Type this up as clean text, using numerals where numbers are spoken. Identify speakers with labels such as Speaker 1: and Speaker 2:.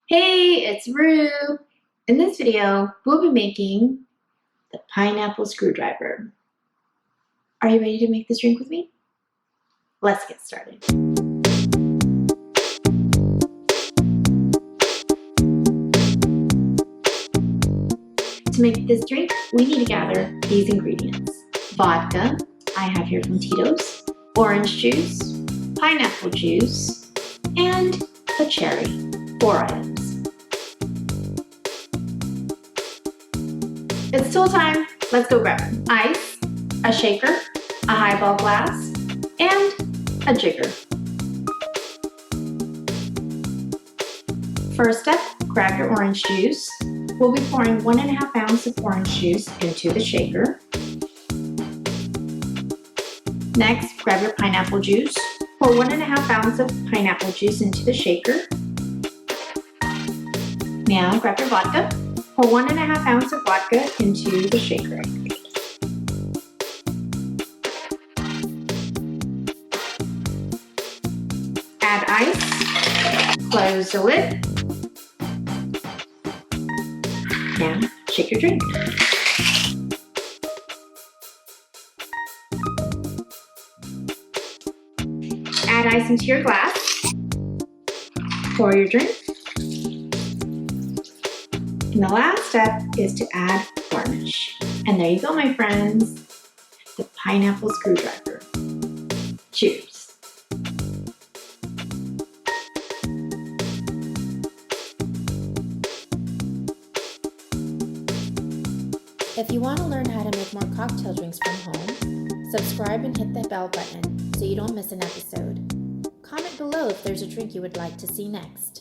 Speaker 1: Hey, it's Rue. In this video, we'll be making the pineapple screwdriver. Are you ready to make this drink with me? Let's get started. To make this drink, we need to gather these ingredients. Vodka, I have here from Tito's, orange juice, pineapple juice, and a cherry, 4 items. It's still time. Let's go grab ice, a shaker, a highball glass, and a jigger. First step, grab your orange juice. We'll be pouring 1.5 ounces of orange juice into the shaker. Next, grab your pineapple juice. Pour 1.5 ounces of pineapple juice into the shaker. Now grab your vodka. Pour 1.5 ounces of vodka into the shaker. Add ice. Close the lid. Now shake your drink. Add ice into your glass. Pour your drink. And the last step is to add garnish. And there you go, my friends, the pineapple screwdriver. Cheers.
Speaker 2: If you want to learn how to make more cocktail drinks from home, subscribe and hit the bell button so you don't miss an episode. Comment below if there's a drink you would like to see next.